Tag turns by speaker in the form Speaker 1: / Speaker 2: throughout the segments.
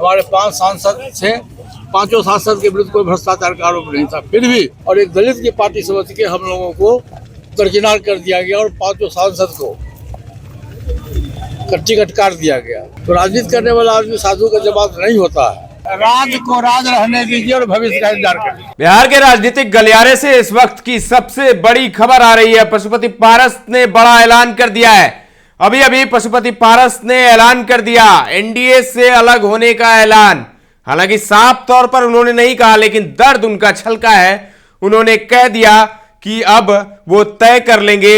Speaker 1: हमारे 5 सांसद थे, 5 सांसद के विरुद्ध कोई भ्रष्टाचार का आरोप नहीं था, फिर भी और एक दलित की पार्टी समझ के हम लोगों को दरकिनार कर दिया गया और 5 सांसद को टिकट काट दिया गया। तो राजनीति करने वाला आदमी साधु का जवाब नहीं होता है। राज को राज रहने दीजिए और भविष्य का इंतजार करिए।
Speaker 2: बिहार के राजनीतिक गलियारे से इस वक्त की सबसे बड़ी खबर आ रही है। पशुपति पारस ने बड़ा ऐलान कर दिया है। अभी अभी पशुपति पारस ने ऐलान कर दिया एनडीए से अलग होने का ऐलान। हालांकि साफ तौर पर उन्होंने नहीं कहा, लेकिन दर्द उनका छलका है। उन्होंने कह दिया कि अब वो तय कर लेंगे,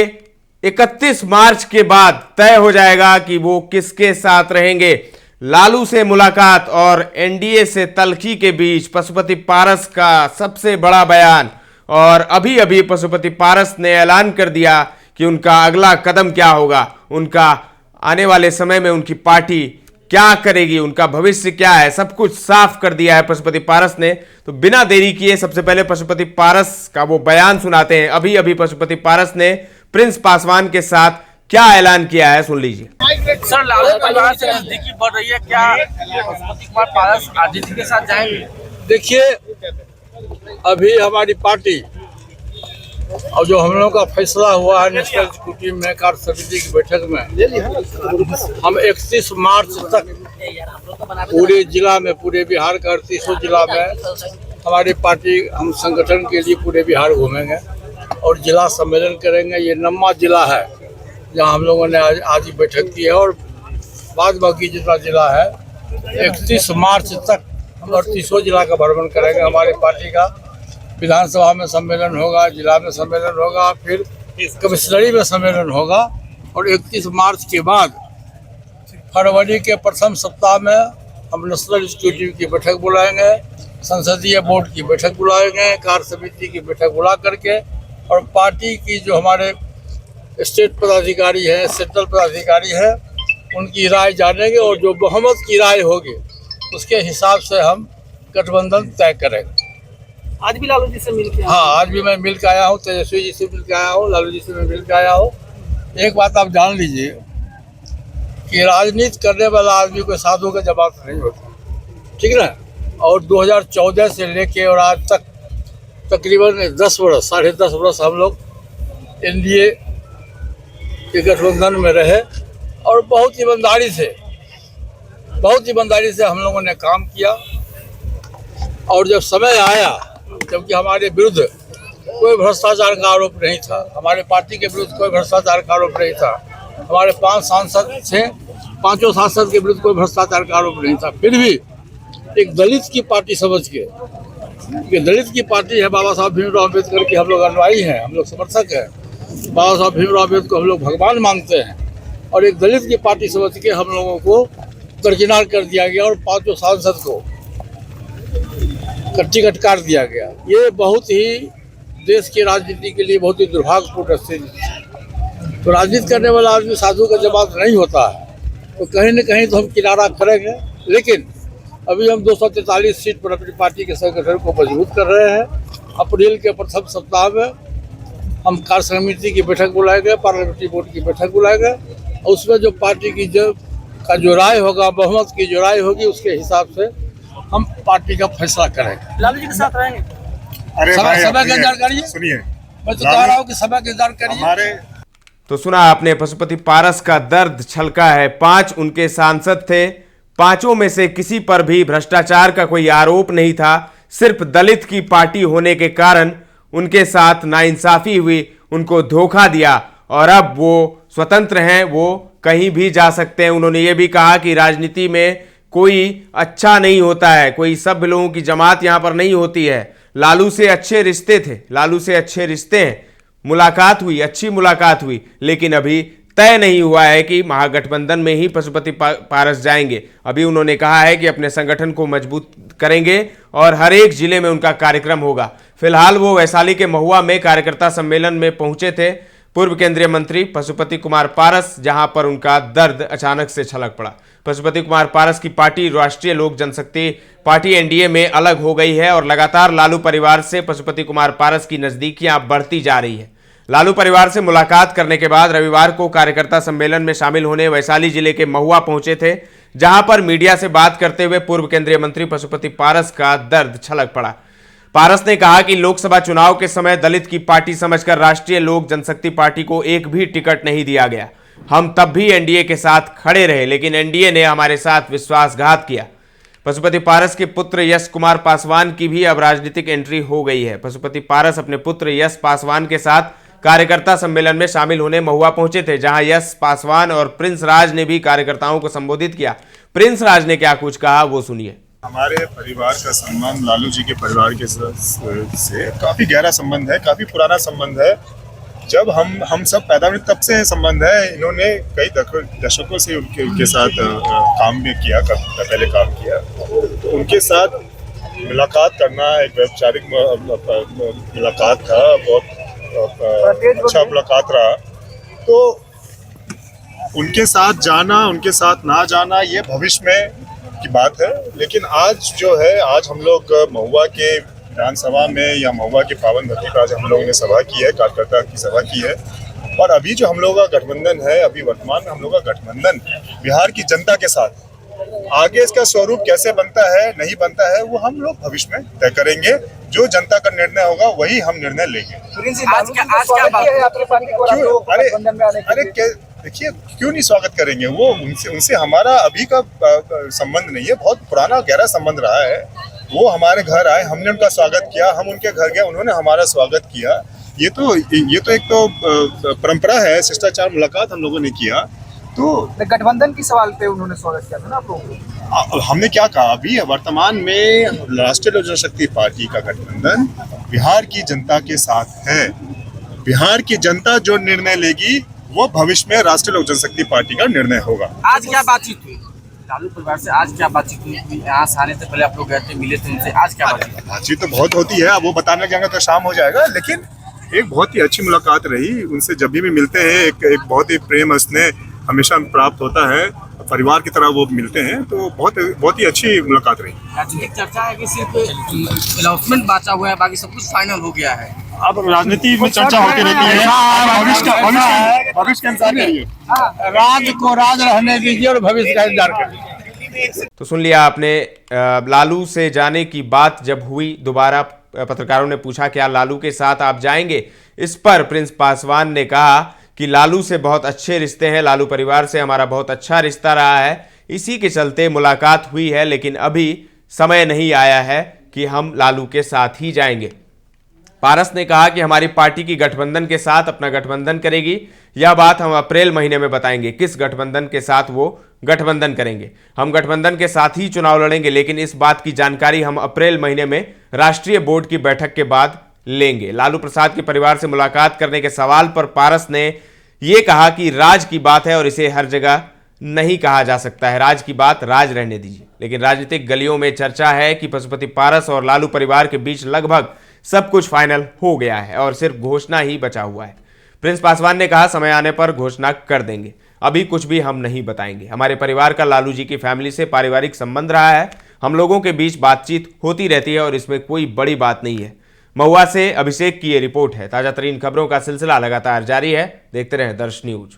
Speaker 2: 31 मार्च के बाद तय हो जाएगा कि वो किसके साथ रहेंगे। लालू से मुलाकात और एनडीए से तल्खी के बीच पशुपति पारस का सबसे बड़ा बयान। और अभी अभी पशुपति पारस ने ऐलान कर दिया कि उनका अगला कदम क्या होगा, उनका आने वाले समय में उनकी पार्टी क्या करेगी, उनका भविष्य क्या है, सब कुछ साफ कर दिया है पशुपति पारस ने। तो बिना देरी किए सबसे पहले पशुपति पारस का वो बयान सुनाते हैं। अभी अभी पशुपति पारस ने प्रिंस पासवान के साथ क्या ऐलान किया है, सुन लीजिए।
Speaker 3: सर, लालू परिवार से नजदीकी बढ़ रही है, क्या पशुपति कुमार पारस राजनीति के साथ जाएंगे?
Speaker 1: देखिए, अभी हमारी पार्टी और जो हम लोगों का फैसला हुआ है नेशनल एग्जीक्यूटिव में कार्य समिति की बैठक में, हम 31 मार्च तक पूरे जिला में, पूरे बिहार का 38 जिला में हमारी पार्टी, हम संगठन के लिए पूरे बिहार घूमेंगे और जिला सम्मेलन करेंगे। ये 9वां जिला है जहां हम लोगों ने आज ही बैठक की है और बाद बाकी जितना जिला है 31 मार्च तक हम 38 जिला का भ्रमण करेंगे। हमारी पार्टी का विधानसभा में सम्मेलन होगा, जिला में सम्मेलन होगा, फिर कमिश्नरी में सम्मेलन होगा और 31 मार्च के बाद फरवरी के प्रथम सप्ताह में हम नेशनल एग्जीक्यूटिव की बैठक बुलाएंगे, संसदीय बोर्ड की बैठक बुलाएंगे, कार्य समिति की बैठक बुला करके और पार्टी की जो हमारे स्टेट पदाधिकारी हैं, सेंट्रल पदाधिकारी हैं, उनकी राय जानेंगे और जो बहुमत की राय होगी उसके हिसाब से हम गठबंधन तय करेंगे।
Speaker 3: आज भी लालू जी से मिल के?
Speaker 1: हाँ, आज भी मैं मिल के आया हूँ, तेजस्वी जी से मिल के आया हूँ, लालू जी से मैं मिल के आया हूँ। एक बात आप जान लीजिए कि राजनीति करने वाला आदमी कोई साधु का जवाब नहीं होता, ठीक ना। और 2014 से लेके और आज तक तकरीबन 10 वर्ष, 10.5 वर्ष हम लोग एनडीए के गठबंधन में रहे और बहुत ईमानदारी से हम लोगों ने काम किया। और जब समय आया, जबकि हमारे विरुद्ध कोई भ्रष्टाचार का आरोप नहीं था, हमारे पार्टी के विरुद्ध कोई भ्रष्टाचार का आरोप नहीं था, हमारे 5 सांसद थे, 5 सांसद के विरुद्ध कोई भ्रष्टाचार का आरोप नहीं था, फिर भी एक दलित की पार्टी समझ के, ये दलित की पार्टी है, बाबा साहब भीमराव अम्बेडकर की हम लोग अनुयायी हैं, हम लोग समर्थक हैं, बाबा साहब भीमराव अम्बेडकर को हम लोग भगवान मानते हैं और एक दलित की पार्टी समझ के हम लोगों को दरकिनार कर दिया गया और 5 सांसद को टिकट काट दिया गया। ये बहुत ही देश की राजनीति के लिए बहुत ही दुर्भाग्यपूर्ण स्थिति। तो राजनीति करने वाला आदमी साधु का जवाब नहीं होता है, तो कहीं न कहीं तो हम किनारा करेंगे। लेकिन अभी हम 243 सीट पर अपनी पार्टी के संगठन को मजबूत कर रहे हैं। अप्रैल के प्रथम सप्ताह में हम कार्य समिति की बैठक बुलाएंगे, पार्लियामेंट्री बोर्ड की बैठक बुलाएंगे और उसमें जो पार्टी की जो राय होगा, बहुमत की जो राय होगी, उसके हिसाब से हम पार्टी का फैसला करेंगे।
Speaker 3: लालू जी के साथ रहेंगे?
Speaker 1: अरे समय का इंतजार करिए, सुनिए, मैं तो कह रहा हूँ कि समय का इंतजार करिए।
Speaker 2: तो सुना आपने, पशुपति पारस का दर्द छलका है। 5 उनके सांसद थे, 5 में से किसी पर भी भ्रष्टाचार का कोई आरोप नहीं था। सिर्फ दलित की पार्टी होने के कारण उनके साथ नाइंसाफी हुई, उनको धोखा दिया और अब वो स्वतंत्र हैं, वो कहीं भी जा सकते हैं। उन्होंने ये भी कहा कि राजनीति में कोई अच्छा नहीं होता है, कोई सब लोगों की जमात यहाँ पर नहीं होती है। लालू से अच्छे रिश्ते थे, लालू से अच्छे रिश्ते हैं, मुलाकात हुई, अच्छी मुलाकात हुई, लेकिन अभी तय नहीं हुआ है कि महागठबंधन में ही पशुपति पारस जाएंगे। अभी उन्होंने कहा है कि अपने संगठन को मजबूत करेंगे और हर एक जिले में उनका कार्यक्रम होगा। फिलहाल वो वैशाली के महुआ में कार्यकर्ता सम्मेलन में पहुंचे थे पूर्व केंद्रीय मंत्री पशुपति कुमार पारस, जहां पर उनका दर्द अचानक से छलक पड़ा। पशुपति कुमार पारस की पार्टी राष्ट्रीय लोक जनशक्ति पार्टी एनडीए में अलग हो गई है और लगातार लालू परिवार से पशुपति कुमार पारस की नजदीकियां बढ़ती जा रही है। लालू परिवार से मुलाकात करने के बाद रविवार को कार्यकर्ता सम्मेलन में शामिल होने वैशाली जिले के महुआ पहुंचे थे, जहां पर मीडिया से बात करते हुए पूर्व केंद्रीय मंत्री पशुपति पारस का दर्द छलक पड़ा। पारस ने कहा कि लोकसभा चुनाव के समय दलित की पार्टी समझकर राष्ट्रीय लोक जनशक्ति पार्टी को एक भी टिकट नहीं दिया गया। हम तब भी एनडीए के साथ खड़े रहे, लेकिन एनडीए ने हमारे साथ विश्वासघात किया। पशुपति पारस के पुत्र यश कुमार पासवान की भी अब राजनीतिक एंट्री हो गई है। पशुपति पारस अपने पुत्र यश पासवान के साथ कार्यकर्ता सम्मेलन में शामिल होने महुआ पहुंचे थे, जहां यश पासवान और प्रिंस राज ने भी कार्यकर्ताओं को संबोधित किया। प्रिंस राज ने क्या कुछ कहा वो सुनिए।
Speaker 4: हमारे परिवार का संबंध लालू जी के परिवार के से काफी गहरा संबंध है, काफी पुराना संबंध है। जब हम सब पैदा हुए तब से संबंध है। इन्होंने कई दशकों से उनके साथ काम भी किया, पहले काम किया। तो उनके साथ मुलाकात करना एक वैचारिक मुलाकात था, बहुत अच्छा मुलाकात रहा। तो उनके साथ जाना, उनके साथ ना जाना, ये भविष्य में की बात है। लेकिन आज जो है, आज हम लोग महुआ के विधानसभा में या महुआ के पावन धरती पर आज हम लोगों ने सभा की है, कार्यकर्ता की सभा की है। और अभी जो हम लोगों का गठबंधन है, अभी वर्तमान में हम लोगों का गठबंधन बिहार की जनता के साथ, आगे इसका स्वरूप कैसे बनता है, नहीं बनता है, वो हम लोग भविष्य में तय करेंगे। जो जनता का निर्णय होगा वही हम निर्णय लेंगे।
Speaker 3: आज क्या बात है?
Speaker 4: अरे देखिए, क्यों नहीं स्वागत करेंगे? वो उनसे हमारा अभी का संबंध नहीं है, बहुत पुराना गहरा संबंध रहा है। वो हमारे घर आए, हमने उनका स्वागत किया, हम उनके घर गए, उन्होंने हमारा स्वागत किया। ये तो एक परंपरा है, शिष्टाचार मुलाकात हम लोगों ने किया। तो
Speaker 5: गठबंधन की सवाल पे उन्होंने स्वागत किया था ना आप लोगों को।
Speaker 4: हमने क्या कहा, अभी वर्तमान में राष्ट्रीय लोक जनशक्ति पार्टी का गठबंधन बिहार की जनता के साथ है। बिहार की जनता जो निर्णय लेगी वो भविष्य में राष्ट्रीय लोक जनशक्ति पार्टी का निर्णय होगा।
Speaker 3: आज क्या बातचीत हुई लालू परिवार से? आज क्या बातचीत हुई? यहाँ से आने से पहले आप लोग गए थे, मिले थे उनसे, आज क्या
Speaker 4: बातचीत तो बहुत होती है। अब वो बताने जाएंगे तो शाम हो जाएगा। लेकिन एक बहुत ही अच्छी मुलाकात रही। उनसे जब भी मिलते हैं एक बहुत ही प्रेम स्नेह हमेशा प्राप्त होता है। परिवार की तरह वो मिलते हैं, तो बहुत ही अच्छी मुलाकात रही।
Speaker 3: राजनीतिक चर्चा है कि सिर्फ अनाउंसमेंट बाचा हुआ है, बाकी सब कुछ फाइनल हो गया है।
Speaker 4: अब राजनीति में चर्चा होती रहती है, भविष्य का इंतजार करिए।
Speaker 1: राज को राज रहने दीजिए और भविष्य का इंतजार करिए।
Speaker 2: तो सुन लिया आपने। लालू से जाने की बात जब हुई, दोबारा पत्रकारों ने पूछा क्या लालू के साथ आप जाएंगे? इस पर प्रिंस पासवान ने कहा कि लालू से बहुत अच्छे रिश्ते हैं, लालू परिवार से हमारा बहुत अच्छा रिश्ता रहा है, इसी के चलते मुलाकात हुई है, लेकिन अभी समय नहीं आया है कि हम लालू के साथ ही जाएंगे। पारस ने कहा कि हमारी पार्टी की गठबंधन के साथ अपना गठबंधन करेगी। यह बात हम अप्रैल महीने में बताएंगे, किस गठबंधन के साथ वो गठबंधन करेंगे। हम गठबंधन के साथ ही चुनाव लड़ेंगे, लेकिन इस बात की जानकारी हम अप्रैल महीने में राष्ट्रीय बोर्ड की बैठक के बाद लेंगे। लालू प्रसाद के परिवार से मुलाकात करने के सवाल पर पारस ने यह कहा कि राज की बात है और इसे हर जगह नहीं कहा जा सकता है। राज की बात राज रहने दीजिए। लेकिन राजनीतिक गलियों में चर्चा है कि पशुपति पारस और लालू परिवार के बीच लगभग सब कुछ फाइनल हो गया है और सिर्फ घोषणा ही बचा हुआ है। प्रिंस पासवान ने कहा समय आने पर घोषणा कर देंगे, अभी कुछ भी हम नहीं बताएंगे। हमारे परिवार का लालू जी की फैमिली से पारिवारिक संबंध रहा है, हम लोगों के बीच बातचीत होती रहती है और इसमें कोई बड़ी बात नहीं है। महुआ से अभिषेक की ये रिपोर्ट है। ताजा तरीन खबरों का सिलसिला लगातार जारी है, देखते रहें दर्श न्यूज।